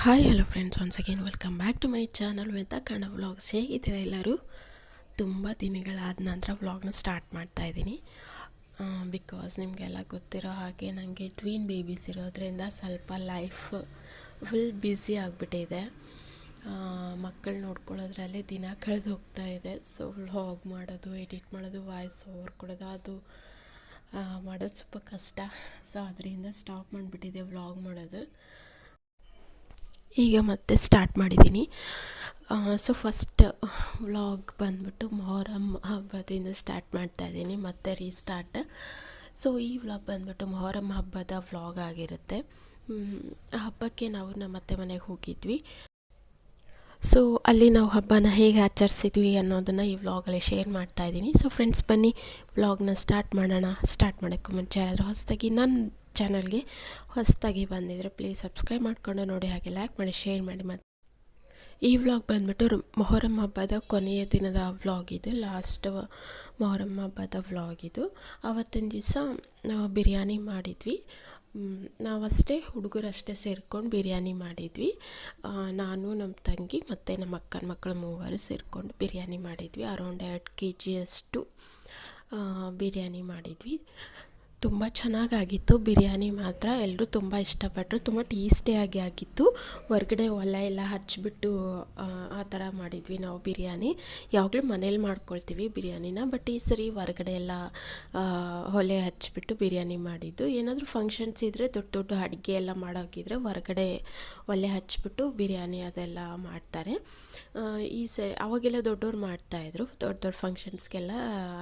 Hi hello friends, once again welcome back to my channel Veda Kannada vlogs. ಹೇಗಿದ್ದೀರಾ ಎಲ್ಲರೂ? ತುಂಬ ದಿನಗಳಾದ ನಂತರ ವ್ಲಾಗ್ನ ಸ್ಟಾರ್ಟ್ ಮಾಡ್ತಾಯಿದ್ದೀನಿ. ಬಿಕಾಸ್ ನಿಮಗೆಲ್ಲ ಗೊತ್ತಿರೋ ಹಾಗೆ ನನಗೆ ಟ್ವೀನ್ ಬೇಬೀಸ್ ಇರೋದ್ರಿಂದ ಸ್ವಲ್ಪ ಲೈಫ್ ಫುಲ್ ಬ್ಯುಸಿ ಆಗಿಬಿಟ್ಟಿದೆ. ಮಕ್ಕಳು ನೋಡ್ಕೊಳ್ಳೋದ್ರಲ್ಲೇ ದಿನ ಕಳೆದು ಹೋಗ್ತಾ ಇದೆ. ಸೊ ವ್ಲಾಗ್ ಮಾಡೋದು, ಎಡಿಟ್ ಮಾಡೋದು, ವಾಯ್ಸ್ ಓವರ್ ಕೊಡೋದು, ಅದು ಮಾಡೋದು ಸ್ವಲ್ಪ ಕಷ್ಟ. ಸೊ ಅದರಿಂದ ಸ್ಟಾಪ್ ಮಾಡಿಬಿಟ್ಟಿದೆ ವ್ಲಾಗ್ ಮಾಡೋದು. ಈಗ ಮತ್ತೆ ಸ್ಟಾರ್ಟ್ ಮಾಡಿದ್ದೀನಿ. ಸೊ ಫಸ್ಟ್ ವ್ಲಾಗ್ ಬಂದ್ಬಿಟ್ಟು ಮೊಹರಮ್ ಹಬ್ಬದಿಂದ ಸ್ಟಾರ್ಟ್ ಮಾಡ್ತಾಯಿದ್ದೀನಿ, ಮತ್ತೆ ರೀಸ್ಟಾರ್ಟ್. ಸೊ ಈ ವ್ಲಾಗ್ ಬಂದ್ಬಿಟ್ಟು ಮೊಹರಮ್ ಹಬ್ಬದ ವ್ಲಾಗ್ ಆಗಿರುತ್ತೆ. ಹಬ್ಬಕ್ಕೆ ನಾವು ನಮ್ಮ ಅತ್ತೆ ಮನೆಗೆ ಹೋಗಿದ್ವಿ. ಸೊ ಅಲ್ಲಿ ನಾವು ಹಬ್ಬನ ಹೇಗೆ ಆಚರಿಸಿದ್ವಿ ಅನ್ನೋದನ್ನು ಈ ವ್ಲಾಗಲ್ಲಿ ಶೇರ್ ಮಾಡ್ತಾಯಿದ್ದೀನಿ. ಸೊ ಫ್ರೆಂಡ್ಸ್, ಬನ್ನಿ ವ್ಲಾಗ್ನ ಸ್ಟಾರ್ಟ್ ಮಾಡೋಣ. ಸ್ಟಾರ್ಟ್ ಮಾಡೋಕ್ಕೂ ಮುಂಚೆ ಯಾರಾದರೂ ಹೊಸದಾಗಿ ನನ್ನ ಚಾನಲ್ಗೆ ಹೊಸದಾಗಿ ಬಂದಿದ್ದರೆ ಪ್ಲೀಸ್ ಸಬ್ಸ್ಕ್ರೈಬ್ ಮಾಡಿಕೊಂಡು ನೋಡಿ, ಹಾಗೆ ಲೈಕ್ ಮಾಡಿ, ಶೇರ್ ಮಾಡಿ. ಮತ್ತು ಈ ವ್ಲಾಗ್ ಬಂದ್ಬಿಟ್ಟು ಮೊಹರಮ್ ಹಬ್ಬದ ಕೊನೆಯ ದಿನದ ವ್ಲಾಗ್ ಇದು, ಲಾಸ್ಟ್ ಮೊಹರಮ್ ಹಬ್ಬದ ವ್ಲಾಗ್ ಇದು. ಆವತ್ತಿನ ದಿವಸ ನಾವು ಬಿರಿಯಾನಿ ಮಾಡಿದ್ವಿ. ನಾವಷ್ಟೇ ಹುಡುಗರಷ್ಟೇ ಸೇರ್ಕೊಂಡು ಬಿರಿಯಾನಿ ಮಾಡಿದ್ವಿ. ನಾನು, ನಮ್ಮ ತಂಗಿ ಮತ್ತು ನಮ್ಮ ಅಕ್ಕನ ಮಕ್ಕಳು ಮೂವರು ಸೇರಿಕೊಂಡು ಬಿರಿಯಾನಿ ಮಾಡಿದ್ವಿ. ಅರೌಂಡ್ 2 kg ಅಷ್ಟು ಬಿರಿಯಾನಿ ಮಾಡಿದ್ವಿ. ತುಂಬ ಚೆನ್ನಾಗಾಗಿತ್ತು ಬಿರಿಯಾನಿ ಮಾತ್ರ. ಎಲ್ಲರೂ ತುಂಬ ಇಷ್ಟಪಟ್ಟರು. ತುಂಬ ಟೇಸ್ಟಿಯಾಗಿ ಆಗಿತ್ತು. ಹೊರಗಡೆ ಒಲೆ ಎಲ್ಲ ಹಚ್ಚಿಬಿಟ್ಟು ಆ ಥರ ಮಾಡಿದ್ವಿ ನಾವು ಬಿರಿಯಾನಿ. ಯಾವಾಗಲೂ ಮನೇಲಿ ಮಾಡ್ಕೊಳ್ತೀವಿ ಬಿರಿಯಾನಿನ, ಬಟ್ ಈ ಸರಿ ಹೊರಗಡೆ ಎಲ್ಲ ಒಲೆ ಹಚ್ಚಿಬಿಟ್ಟು ಬಿರಿಯಾನಿ ಮಾಡಿದ್ದು. ಏನಾದರೂ ಫಂಕ್ಷನ್ಸ್ ಇದ್ದರೆ, ದೊಡ್ಡ ದೊಡ್ಡ ಅಡುಗೆ ಎಲ್ಲ ಮಾಡೋಕ್ಕಿದ್ರೆ ಹೊರಗಡೆ ಒಲೆ ಹಚ್ಚಿಬಿಟ್ಟು ಬಿರಿಯಾನಿ ಅದೆಲ್ಲ ಮಾಡ್ತಾರೆ. ಈ ಸರಿ ಅವಾಗೆಲ್ಲ ದೊಡ್ಡವ್ರು ಮಾಡ್ತಾಯಿದ್ರು, ದೊಡ್ಡ ದೊಡ್ಡ ಫಂಕ್ಷನ್ಸ್ಗೆಲ್ಲ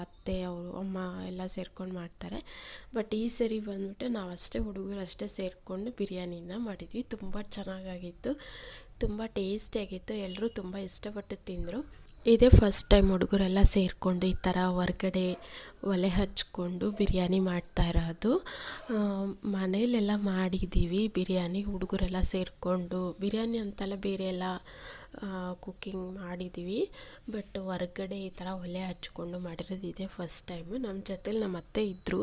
ಅತ್ತೆ ಅವರು ಅಮ್ಮ ಎಲ್ಲ ಸೇರ್ಕೊಂಡು ಮಾಡ್ತಾರೆ. ಬಟ್ ಈ ಸರಿ ಬಂದ್ಬಿಟ್ಟು ನಾವಷ್ಟೇ ಹುಡುಗರು ಅಷ್ಟೇ ಸೇರಿಕೊಂಡು ಬಿರಿಯಾನಿನ ಮಾಡಿದ್ವಿ. ತುಂಬ ಚೆನ್ನಾಗಾಗಿತ್ತು, ತುಂಬ ಟೇಸ್ಟಿಯಾಗಿತ್ತು. ಎಲ್ಲರೂ ತುಂಬ ಇಷ್ಟಪಟ್ಟು ತಿಂದರು. ಇದೇ ಫಸ್ಟ್ ಟೈಮ್ ಹುಡುಗರೆಲ್ಲ ಸೇರಿಕೊಂಡು ಈ ಥರ ಹೊರ್ಗಡೆ ಒಲೆ ಹಚ್ಕೊಂಡು ಬಿರಿಯಾನಿ ಮಾಡ್ತಾ ಇರೋದು. ಮನೇಲೆಲ್ಲ ಮಾಡಿದ್ದೀವಿ ಬಿರಿಯಾನಿ, ಹುಡುಗರೆಲ್ಲ ಸೇರಿಕೊಂಡು ಬಿರಿಯಾನಿ ಅಂತೆಲ್ಲ ಬೇರೆ ಎಲ್ಲ ಕುಕ್ಕಿಂಗ್ ಮಾಡಿದ್ದೀವಿ. ಬಟ್ ಹೊರ್ಗಡೆ ಈ ಥರ ಒಲೆ ಹಚ್ಕೊಂಡು ಮಾಡಿರೋದು ಇದೆ ಫಸ್ಟ್ ಟೈಮು. ನಮ್ಮ ಜೊತೇಲಿ ನಮ್ಮ ಅತ್ತೆ ಇದ್ದರು,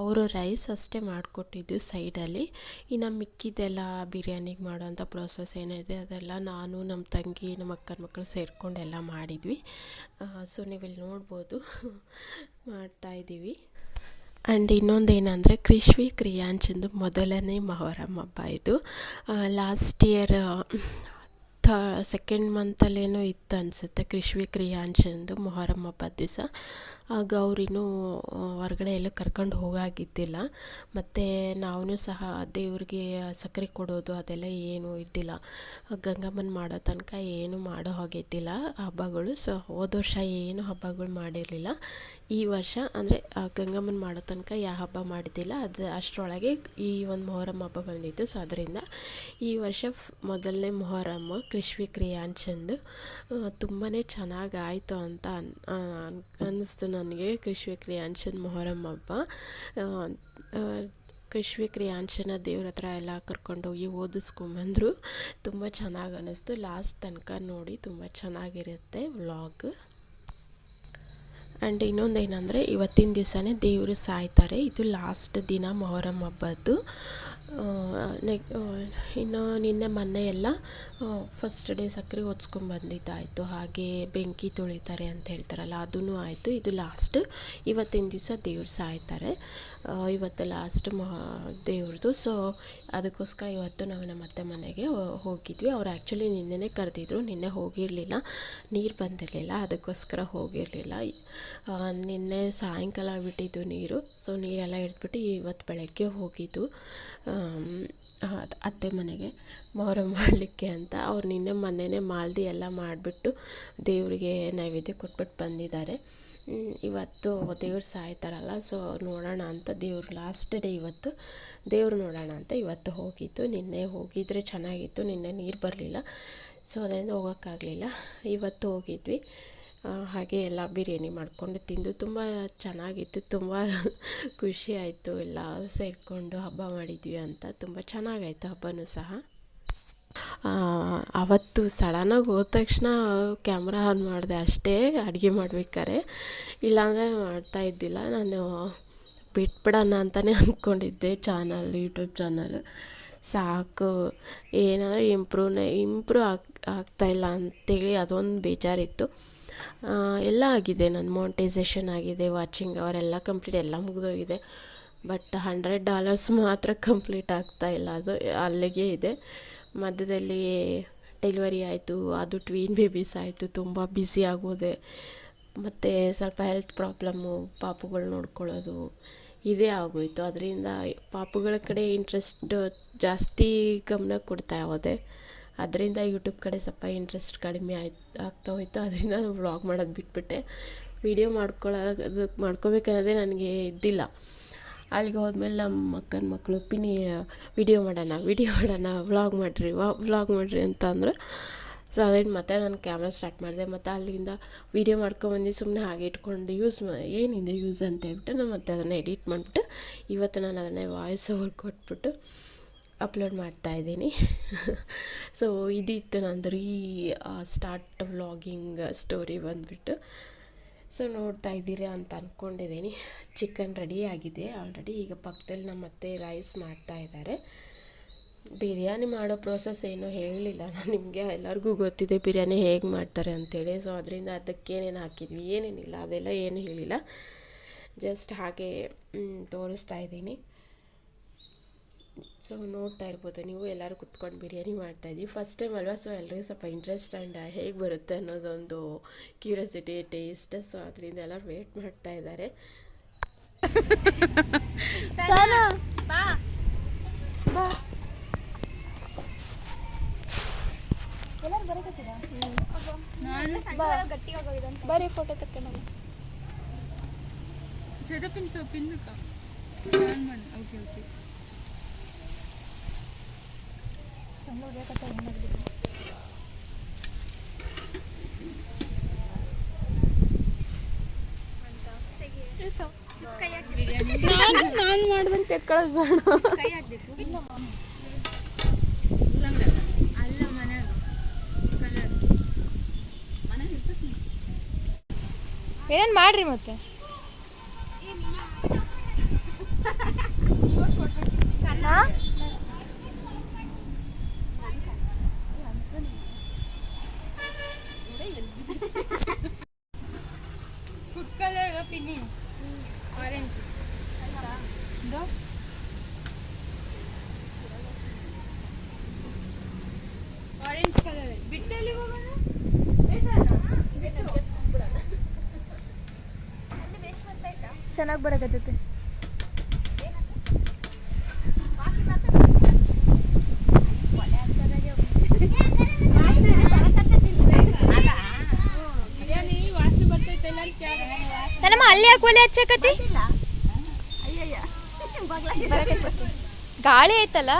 ಅವರು ರೈಸ್ ಅಷ್ಟೇ ಮಾಡಿಕೊಟ್ಟಿದ್ದು ಸೈಡಲ್ಲಿ. ಇನ್ನು ಮಿಕ್ಕಿದೆಲ್ಲ ಬಿರಿಯಾನಿಗೆ ಮಾಡೋವಂಥ ಪ್ರೋಸೆಸ್ ಏನಿದೆ ಅದೆಲ್ಲ ನಾನು, ನಮ್ಮ ತಂಗಿ, ನಮ್ಮ ಅಕ್ಕನ ಮಕ್ಕಳು ಸೇರಿಕೊಂಡೆಲ್ಲ ಮಾಡಿದ್ವಿ. ಸೊ ನೀವಿಲ್ಲಿ ನೋಡ್ಬೋದು ಮಾಡ್ತಾಯಿದ್ದೀವಿ. ಆ್ಯಂಡ್ ಇನ್ನೊಂದೇನೆಂದರೆ ಕೃಷ್ವಿ ಕ್ರಿಯಾಂಚಂದು ಮೊದಲನೇ ಮೊಹರಮ್ ಹಬ್ಬ ಇದು. ಲಾಸ್ಟ್ ಇಯರ್ ಸೆಕೆಂಡ್ ಮಂತಲ್ಲೇನೋ ಇತ್ತು ಅನಿಸುತ್ತೆ ಕೃಷ್ವಿ ಕ್ರಿಯಾಂಚಂದು ಮೊಹರಮ್ ಹಬ್ಬದ ದಿವಸ. ಆಗ ಅವರಿನ್ನೂ ಹೊರಗಡೆ ಎಲ್ಲೂ ಕರ್ಕೊಂಡು ಹೋಗಾಗಿದ್ದಿಲ್ಲ. ಮತ್ತು ನಾವು ಸಹ ದೇವ್ರಿಗೆ ಸಕ್ಕರೆ ಕೊಡೋದು ಅದೆಲ್ಲ ಏನೂ ಇದ್ದಿಲ್ಲ. ಗಂಗಮ್ಮನ ಮಾಡೋ ತನಕ ಏನು ಮಾಡೋ ಹಾಗಿದ್ದಿಲ್ಲ ಹಬ್ಬಗಳು. ಸೊ ಹೋದ ವರ್ಷ ಏನು ಹಬ್ಬಗಳು ಮಾಡಿರಲಿಲ್ಲ. ಈ ವರ್ಷ ಅಂದರೆ ಗಂಗಮ್ಮನ ಮಾಡೋ ತನಕ ಯಾವ ಹಬ್ಬ ಮಾಡಿದ್ದಿಲ್ಲ, ಅದು ಅಷ್ಟರೊಳಗೆ ಈ ಒಂದು ಮೊಹರಮ್ ಹಬ್ಬ ಬಂದಿತ್ತು. ಸೊ ಅದರಿಂದ ಈ ವರ್ಷ ಮೊದಲನೇ ಮೊಹರಮ್ ಕೃಷ್ವಿ ಕ್ರಿಯಾಂಚಂದು ತುಂಬಾ ಚೆನ್ನಾಗಾಯಿತು ಅಂತ ಅನ್ನಿಸ್ತು ನನಗೆ. ಕೃಷ್ವಿ ಕ್ರಿಯಾಂಚಂದ್ ಮೊಹರಮ್ ಹಬ್ಬ, ಕೃಷ್ವಿ ಕ್ರಿಯಾಂಚನ ದೇವ್ರ ಹತ್ರ ಎಲ್ಲ ಕರ್ಕೊಂಡೋಗಿ ಓದಿಸ್ಕೊಂಬಂದರು. ತುಂಬ ಚೆನ್ನಾಗಿ ಅನ್ನಿಸ್ತು. ಲಾಸ್ಟ್ ತನಕ ನೋಡಿ, ತುಂಬ ಚೆನ್ನಾಗಿರುತ್ತೆ ವ್ಲಾಗ್. ಆ್ಯಂಡ್ ಇನ್ನೊಂದೇನೆಂದರೆ ಇವತ್ತಿನ ದಿವಸನೇ ದೇವರು ಸಾಯ್ತಾರೆ. ಇದು ಲಾಸ್ಟ್ ದಿನ ಮೊಹರಮ್ ಹಬ್ಬದ್ದು. ಇನ್ನು ನಿನ್ನೆ ಮೊನ್ನೆ ಎಲ್ಲ ಫಸ್ಟ್ ಡೇ ಸಕ್ಕರೆ ಹೊತ್ಸ್ಕೊಂಬಂದಿದ್ದಾಯಿತು, ಹಾಗೆ ಬೆಂಕಿ ತುಳಿತಾರೆ ಅಂತ ಹೇಳ್ತಾರಲ್ಲ ಅದೂ ಆಯಿತು. ಇದು ಲಾಸ್ಟ್. ಇವತ್ತಿನ ದಿವಸ ದೇವ್ರು ಸಾಯ್ತಾರೆ. ಇವತ್ತು ಲಾಸ್ಟ್ ದೇವ್ರದ್ದು. ಸೊ ಅದಕ್ಕೋಸ್ಕರ ಇವತ್ತು ನಾವು ನಮ್ಮ ಅತ್ತೆ ಮನೆಗೆ ಹೋಗಿದ್ವಿ. ಅವ್ರು ಆ್ಯಕ್ಚುಲಿ ನಿನ್ನೆನೇ ಕರೆದಿದ್ರು, ನಿನ್ನೆ ಹೋಗಿರಲಿಲ್ಲ, ನೀರು ಬಂದಿರಲಿಲ್ಲ, ಅದಕ್ಕೋಸ್ಕರ ಹೋಗಿರಲಿಲ್ಲ. ನಿನ್ನೆ ಸಾಯಂಕಾಲ ಬಿಟ್ಟಿದ್ದು ನೀರು. ಸೊ ನೀರೆಲ್ಲ ಹಿಡಿದ್ಬಿಟ್ಟು ಇವತ್ತು ಬೆಳಗ್ಗೆ ಹೋಗಿದ್ದು ಅತ್ತೆ ಮನೆಗೆ ಮೊಹರಮ್ ಮಾಡಲಿಕ್ಕೆ ಅಂತ. ಅವ್ರು ನಿನ್ನೆ ಮೊನ್ನೆನೇ ಮಾಲ್ದಿ ಎಲ್ಲ ಮಾಡಿಬಿಟ್ಟು ದೇವರಿಗೆ ನೈವೇದ್ಯ ಕೊಟ್ಬಿಟ್ಟು ಬಂದಿದ್ದಾರೆ. ಇವತ್ತು ದೇವ್ರು ಸಾಯ್ತಾರಲ್ಲ, ಸೊ ನೋಡೋಣ ಅಂತ ದೇವ್ರು ಲಾಸ್ಟ್ ಡೇ ಇವತ್ತು, ದೇವ್ರು ನೋಡೋಣ ಅಂತ ಇವತ್ತು ಹೋಗಿದ್ದು. ನಿನ್ನೆ ಹೋಗಿದ್ರೆ ಚೆನ್ನಾಗಿತ್ತು, ನಿನ್ನೆ ನೀರು ಬರಲಿಲ್ಲ, ಸೊ ಅದರಿಂದ ಹೋಗೋಕ್ಕಾಗಲಿಲ್ಲ. ಇವತ್ತು ಹೋಗಿದ್ವಿ. ಹಾಗೆ ಎಲ್ಲ ಬಿರಿಯಾನಿ ಮಾಡಿಕೊಂಡು ತಿಂದು ತುಂಬ ಚೆನ್ನಾಗಿತ್ತು. ತುಂಬ ಖುಷಿ ಆಯಿತು, ಎಲ್ಲ ಸೇರಿಕೊಂಡು ಹಬ್ಬ ಮಾಡಿದ್ವಿ ಅಂತ. ತುಂಬ ಚೆನ್ನಾಗಾಯಿತು ಹಬ್ಬನೂ ಸಹ. ಆವತ್ತು ಸಡನ್ನಾಗಿ ಹೋದ ತಕ್ಷಣ ಕ್ಯಾಮ್ರಾ ಆನ್ ಮಾಡಿದೆ ಅಷ್ಟೇ, ಅಡುಗೆ ಮಾಡ್ಬೇಕಾರೆ. ಇಲ್ಲಾಂದರೆ ಮಾಡ್ತಾಯಿದ್ದಿಲ್ಲ. ನಾನು ಬಿಟ್ಬಿಡೋಣ ಅಂತಲೇ ಅಂದ್ಕೊಂಡಿದ್ದೆ ಯೂಟ್ಯೂಬ್ ಚಾನಲ್. ಸಾಕು, ಏನಂದರೆ ಇಂಪ್ರೂವ್ ಆಗ್ತಾಯಿಲ್ಲ ಅಂತೇಳಿ ಅದೊಂದು ಬೇಜಾರಿತ್ತು. ಎಲ್ಲ ಆಗಿದೆ, ನನ್ನ ಮೋನಿಟೈಸೇಷನ್ ಆಗಿದೆ, ವಾಚಿಂಗ್ ಅವರೆಲ್ಲ ಕಂಪ್ಲೀಟ್, ಎಲ್ಲ ಮುಗಿದೋಗಿದೆ. ಬಟ್ $100 ಮಾತ್ರ ಕಂಪ್ಲೀಟ್ ಆಗ್ತಾಯಿಲ್ಲ, ಅದು ಅಲ್ಲಿಗೆ ಇದೆ. ಮಧ್ಯದಲ್ಲಿ ಡೆಲಿವರಿ ಆಯಿತು, ಅದು ಟ್ವೀನ್ ಬೇಬೀಸ್ ಆಯಿತು, ತುಂಬ ಬ್ಯುಸಿ ಆಗೋದೆ. ಮತ್ತು ಸ್ವಲ್ಪ ಹೆಲ್ತ್ ಪ್ರಾಬ್ಲಮ್ಮು, ಪಾಪುಗಳು ನೋಡ್ಕೊಳ್ಳೋದು ಇದೇ ಆಗೋಯಿತು. ಅದರಿಂದ ಪಾಪುಗಳ ಕಡೆ ಇಂಟ್ರೆಸ್ಟ್ ಜಾಸ್ತಿ ಗಮನ ಕೊಡ್ತಾ ಹೋದೆ. ಅದರಿಂದ ಯೂಟ್ಯೂಬ್ ಕಡೆ ಸ್ವಲ್ಪ ಇಂಟ್ರೆಸ್ಟ್ ಕಡಿಮೆ ಆಗ್ತಾ ಹೋಯಿತು. ಅದರಿಂದ ನಾನು ವ್ಲಾಗ್ ಮಾಡೋದು ಬಿಟ್ಬಿಟ್ಟೆ. ವೀಡಿಯೋ ಮಾಡ್ಕೋಬೇಕನ್ನೋದೇ ನನಗೆ ಇದ್ದಿಲ್ಲ. ಅಲ್ಲಿಗೆ ಹೋದ್ಮೇಲೆ ನಮ್ಮ ಅಕ್ಕನ ಮಕ್ಕಳು ವಿಡಿಯೋ ಮಾಡೋಣ ವ್ಲಾಗ್ ಮಾಡಿರಿ ಅಂತ ಅಂದರು. ಸೊ ಅದರಿಂದ ಮತ್ತೆ ನಾನು ಕ್ಯಾಮ್ರಾ ಸ್ಟಾರ್ಟ್ ಮಾಡಿದೆ. ಮತ್ತು ಅಲ್ಲಿಂದ ವೀಡಿಯೋ ಮಾಡ್ಕೊಂಬಂದು ಸುಮ್ಮನೆ ಹಾಗೆ ಇಟ್ಕೊಂಡು ಏನಿದೆ ಯೂಸ್ ಅಂತ ಹೇಳ್ಬಿಟ್ಟು ನಾನು ಮತ್ತೆ ಅದನ್ನು ಎಡಿಟ್ ಮಾಡಿಬಿಟ್ಟು ಇವತ್ತು ನಾನು ಅದನ್ನೇ ವಾಯ್ಸ್ ಓವರ್ ಕೊಟ್ಬಿಟ್ಟು ಅಪ್ಲೋಡ್ ಮಾಡ್ತಾಯಿದ್ದೀನಿ. ಸೊ ಇದಿತ್ತು ನಂದು ಸ್ಟಾರ್ಟ್ ವ್ಲಾಗಿಂಗ್ ಸ್ಟೋರಿ ಬಂದುಬಿಟ್ಟು. ಸೊ ನೋಡ್ತಾ ಇದ್ದೀರಾ ಅಂತ ಅಂದ್ಕೊಂಡಿದ್ದೀನಿ. ಚಿಕನ್ ರೆಡಿ ಆಗಿದೆ ಆಲ್ರೆಡಿ. ಈಗ ಪಕ್ಕದಲ್ಲಿ ನಮ್ಮ ಅತ್ತೆ ರೈಸ್ ಮಾಡ್ತಾಯಿದ್ದಾರೆ. ಬಿರಿಯಾನಿ ಮಾಡೋ ಪ್ರೋಸೆಸ್ ಏನೂ ಹೇಳಲಿಲ್ಲ ನಾನು ನಿಮಗೆ, ಎಲ್ಲರಿಗೂ ಗೊತ್ತಿದೆ ಬಿರಿಯಾನಿ ಹೇಗೆ ಮಾಡ್ತಾರೆ ಅಂಥೇಳಿ. ಸೊ ಅದರಿಂದ ಅದಕ್ಕೇನೇನು ಹಾಕಿದ್ವಿ ಏನೇನಿಲ್ಲ ಅದೆಲ್ಲ ಏನೂ ಹೇಳಿಲ್ಲ, ಜಸ್ಟ್ ಹಾಗೆ ತೋರಿಸ್ತಾ ಇದ್ದೀನಿ. ಸೊ ನೋಡ್ತಾ ಇರ್ಬೋದು ನೀವು, ಎಲ್ಲರೂ ಕುತ್ಕೊಂಡು ಬಿರಿಯಾನಿ ಮಾಡ್ತಾಯಿದ್ವಿ. ಫಸ್ಟ್ ಟೈಮ್ ಅಲ್ವಾ, ಸೊ ಎಲ್ಲರಿಗೂ ಸ್ವಲ್ಪ ಇಂಟ್ರೆಸ್ಟ್ ಆ್ಯಂಡ್ ಹೇಗೆ ಬರುತ್ತೆ ಅನ್ನೋದೊಂದು ಕ್ಯೂರಿಯಾಸಿಟಿ, ಟೇಸ್ಟ್. ಸೊ ಅದರಿಂದ ಎಲ್ಲರೂ ವೇಟ್ ಮಾಡ್ತಾ ಇದ್ದಾರೆ. ಬರೀ ಫೋಟೋ ತಕ್ಕೊಂಡು ಓಕೆ ನಾನು ಮಾಡ್ದಂಗೆ ತೆಕ್ಕೊಳ್ಳೋದು ಬೇಡ. ಏನೇನು ಮಾಡ್ರಿ ಮತ್ತೆ ಫುಡ್ ಕಲರ್ ಪಿನ್ನಿ ಆರೆಂಜ್ ಆರೆಂಜ್ ಕಲರ್ ಬಿಟ್ಟಲ್ಲಿ ಹೋಗೋಣ. ಚೆನ್ನಾಗಿ ಬರಕತ್ತೈತೆ. ತನಮ್ಮ ಅಲ್ಲಿ ಯಾಕೆ ಒಲೆ ಹಚ್ಚಕತಿ? ಗಾಳಿ ಐತಲ್ಲ.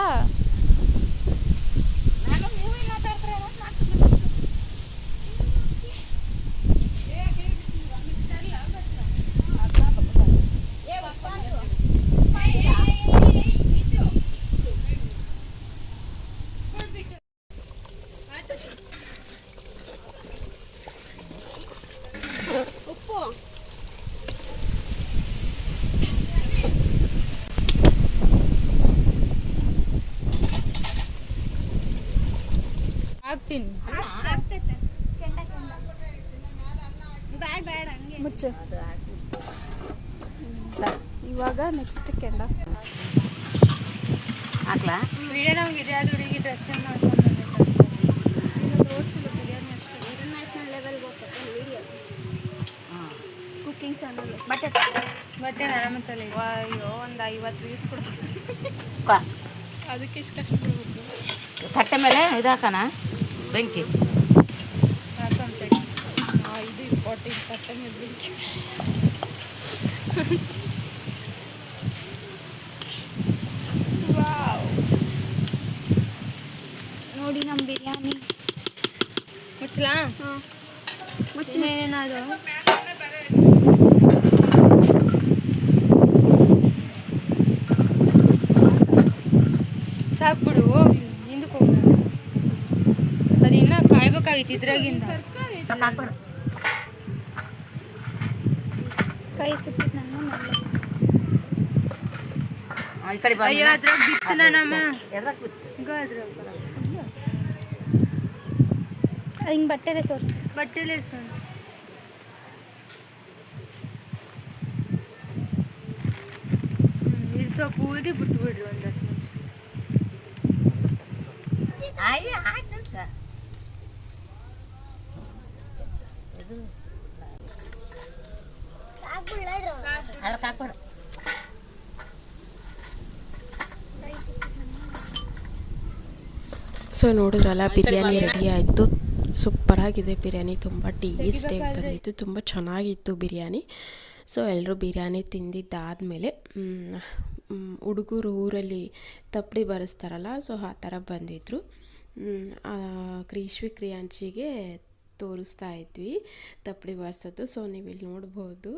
ಮುಚ್ಚು. ಇವಾಗ ನೆಕ್ಸ್ಟ್ ಕೆಂಡ ಹಾಕ್ಲಾ ವಿಡಿಯೋ ನಮ್ಗಿದೆ. ಅದು ಹುಡುಗಿ ಡ್ರೆಸ್ ತೋರಿಸಿಲ್ಲ ಬಿರಿಯಾನಿ ಅಷ್ಟೇ. ಇಂಟರ್ನ್ಯಾಷನಲ್ ಲೆವೆಲ್ಗೆ ಹೋಗ್ತದೆ ವಿಡಿಯೋ. ಕುಕಿಂಗ್ ಚಾನಲ್ ಬಟ್ಟೆ ಆರಾಮತ್ತಲ್ಲ. ಅಯ್ಯೋ ಒಂದು 50 ವ್ಯೂಸ್ ಕೊಡ್ಬೇಕು. ಅದಕ್ಕೆ ಇಷ್ಟು ಕಷ್ಟ ಕೊಡ್ಬೇಕು. ತಟ್ಟೆ ಮೇಲೆ ಇದಾಕಣ ಬೆಂಕಿ ಹಾಕೊಂತ ಇದು ಇಂಪಾರ್ಟೆಂಟ್. ತಟ್ಟೆ ಮೇಲೆ ಬೆಂಕಿ. ವಾವ್, ನೋಡಿ ನಮ್ಮ ಬಿರಿಯಾನಿ. ಮುಚ್ಚಲಾ? ಹಾಂ ಮುಚ್ಚಲೇನಾದ್ರು ಸಾಕ್ಬಿಡು. ಹೋಗಿ ಹಿಂದಕ್ಕೆ ಹೋಗೋಣ. ಅದು ಇನ್ನೂ ಕಾಯ್ಬೇಕಾಗಿತ್ತು ಇದ್ರಾಗಿಂದ. ಕೈ ಸುತ್ತಿತ್ತು ನಾನು. ಅಯ್ಯೋ ಅದ್ರಾಗ ಬಿತ್ತನ ನಮ್ಮ ಹಿಂಗೆ ಬಟ್ಟೆಲೆ ಸೋರ್ಸಿ ಬಟ್ಟೆಲೆ ಇದು ಸ್ವಲ್ಪ ಊದಿ ಬಿಟ್ಬಿಡ್ರಿ ಒಂದು 10 ನಿಮಿಷ. ಆಯ್ತಂತ ಅದಕ್ಕೆ ಹಾಕ್ಬಿಡು. ಸೊ ನೋಡಿದ್ರಲ್ಲ, ಬಿರಿಯಾನಿ ರೆಡಿ ಆಯಿತು. ಸೂಪರಾಗಿದೆ ಬಿರಿಯಾನಿ, ತುಂಬ ಟೇಸ್ಟಿಯಾಗಿ ಬಂದಿತ್ತು, ತುಂಬ ಚೆನ್ನಾಗಿತ್ತು ಬಿರಿಯಾನಿ. ಸೊ ಎಲ್ಲರೂ ಬಿರಿಯಾನಿ ತಿಂದಿದ್ದಾದಮೇಲೆ ಹುಡುಗರು ಊರಲ್ಲಿ ತಪ್ಪಡಿ ಬರೆಸ್ತಾರಲ್ಲ, ಸೊ ಆ ಥರ ಬಂದಿದ್ದರು. ಕ್ರೀಶ್ವಿ ಕ್ರಿಯಾಂಚಿಗೆ ತೋರಿಸ್ತಾ ಇದ್ವಿ ತಪ್ಪಡಿ ಬರ್ಸೋದು. ಸೊ ನೀವಿಲ್ಲಿ ನೋಡ್ಬೋದು.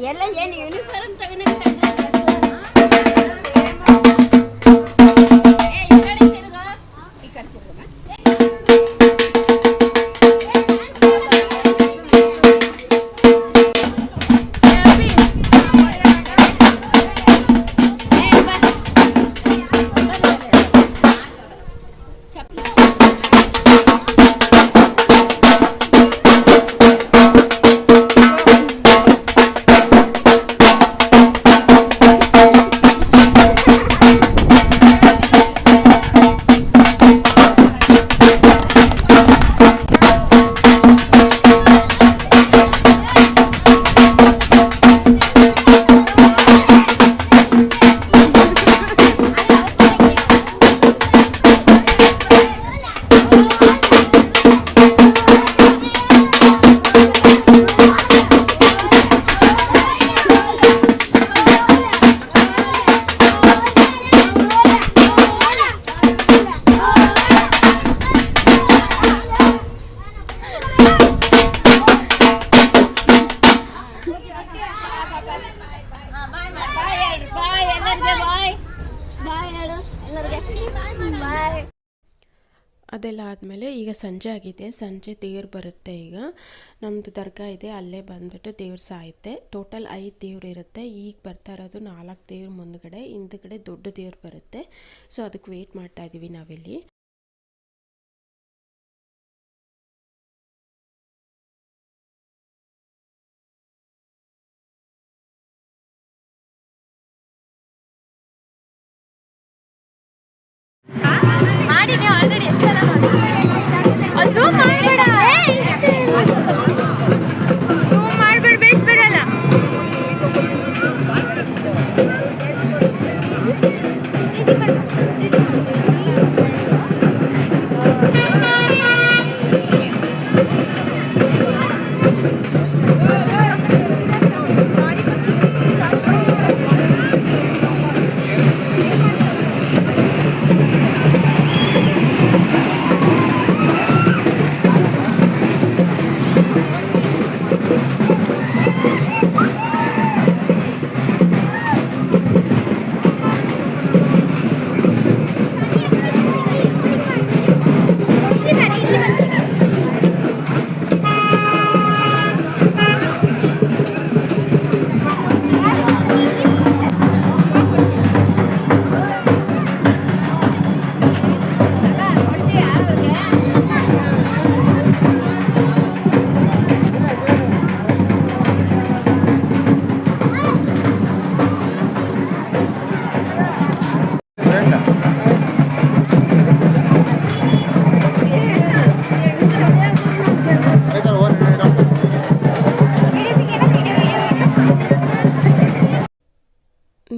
ಎಲ್ಲ ಏನು ಯೂನಿಫಾರ್ಮ್ ತಗೊಂಡು ಅದೆಲ್ಲ ಆದಮೇಲೆ ಈಗ ಸಂಜೆ ಆಗಿದೆ. ಸಂಜೆ ದೇವ್ರು ಬರುತ್ತೆ. ಈಗ ನಮ್ಮದು ದರ್ಗಾ ಇದೆ, ಅಲ್ಲೇ ಬಂದುಬಿಟ್ಟು ದೇವ್ರು ಸಾಯುತ್ತೆ. ಟೋಟಲ್ 5 ದೇವ್ರು ಇರುತ್ತೆ. ಈಗ ಬರ್ತಾ ಇರೋದು 4 ದೇವ್ರು ಮುಂದ್ಗಡೆ, ಹಿಂದ್ಗಡೆ ದೊಡ್ಡ ದೇವ್ರು ಬರುತ್ತೆ. ಸೊ ಅದಕ್ಕೆ ವೆಯ್ಟ್ ಮಾಡ್ತಾ ಇದ್ದೀವಿ ನಾವಿಲ್ಲಿ. ಮಾಡಿದೆ ಆಲ್ರೆಡಿ, ಎಷ್ಟೆಲ್ಲ ಅದು ಮಾಡಬೇಡ, ಮಾಡಬೇಡ, ಬೇಸ್ ಬರಲ್ಲ.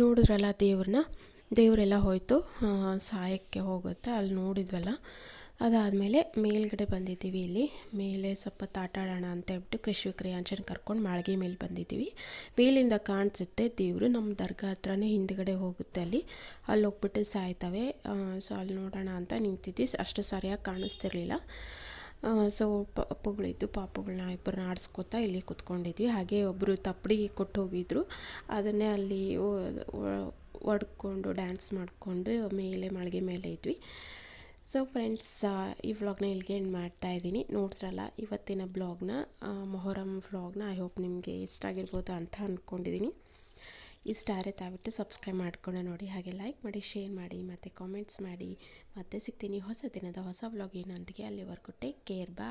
ನೋಡಿದ್ರಲ್ಲ ದೇವ್ರನ್ನ, ದೇವರೆಲ್ಲ ಹೋಯ್ತು, ಸಾಯಕ್ಕೆ ಹೋಗುತ್ತೆ. ಅಲ್ಲಿ ನೋಡಿದ್ವಲ್ಲ, ಅದಾದಮೇಲೆ ಮೇಲ್ಗಡೆ ಬಂದಿದ್ದೀವಿ. ಇಲ್ಲಿ ಮೇಲೆ ಸ್ವಲ್ಪ ಆಟ ಆಡೋಣ ಅಂತ ಹೇಳ್ಬಿಟ್ಟು ಕೃಷಿ ಕ್ರಿಯಾಂಶನ ಕರ್ಕೊಂಡು ಮಾಳಿಗೆ ಮೇಲೆ ಬಂದಿದ್ದೀವಿ. ಮೇಲಿಂದ ಕಾಣಿಸುತ್ತೆ ದೇವರು, ನಮ್ಮ ದರ್ಗಾ ಹತ್ರನೇ ಹಿಂದ್ಗಡೆ ಹೋಗುತ್ತೆ, ಅಲ್ಲಿ ಹೋಗ್ಬಿಟ್ಟು ಸಾಯ್ತವೆ. ಸೊ ಅಲ್ಲಿ ನೋಡೋಣ ಅಂತ ನಿಂತಿದ್ವಿ. ಅಷ್ಟು ಸರಿಯಾಗಿ ಕಾಣಿಸ್ತಿರ್ಲಿಲ್ಲ. ಸೊ ಅಪ್ಪುಗಳಿದ್ದು ಪಾಪುಗಳನ್ನ ಇಬ್ಬರನ್ನ ಆಡಿಸ್ಕೊತಾ ಇಲ್ಲಿ ಕೂತ್ಕೊಂಡಿದ್ವಿ. ಹಾಗೆ ಒಬ್ಬರು ತಪ್ಪಡಿ ಕೊಟ್ಟು ಹೋಗಿದ್ರು, ಅದನ್ನೇ ಅಲ್ಲಿ ಹೊಡ್ಕೊಂಡು ಡ್ಯಾನ್ಸ್ ಮಾಡಿಕೊಂಡು ಮೇಲೆ ಮಾಳಿಗೆ ಮೇಲೆ ಇದ್ವಿ. ಸೊ ಫ್ರೆಂಡ್ಸ್, ಈ ವ್ಲಾಗ್ನ ಇಲ್ಲಿಗೆ ಎಂಡ್ ಮಾಡ್ತಾಯಿದ್ದೀನಿ. ನೋಡಿದ್ರಲ್ಲ ಇವತ್ತಿನ ಬ್ಲಾಗ್ನ, ಮೊಹರಂ ವ್ಲಾಗ್ನ. ಐ ಹೋಪ್ ನಿಮಗೆ ಇಷ್ಟ ಆಗಿರ್ಬೋದು ಅಂತ ಅಂದ್ಕೊಂಡಿದ್ದೀನಿ. ಇಷ್ಟ ಆದರೆ ತಾವಿಟ್ಟು ಸಬ್ಸ್ಕ್ರೈಬ್ ಮಾಡ್ಕೊಂಡು ನೋಡಿ, ಹಾಗೆ ಲೈಕ್ ಮಾಡಿ, ಶೇರ್ ಮಾಡಿ ಮತ್ತು ಕಾಮೆಂಟ್ಸ್ ಮಾಡಿ. ಮತ್ತೆ ಸಿಗ್ತೀನಿ ಹೊಸ ದಿನದ ಹೊಸ ವ್ಲಾಗಿನೊಂದಿಗೆ. ಅಲ್ಲಿವರೆಗೂ ಟೇಕ್ ಕೇರ್, ಬಾಯ್.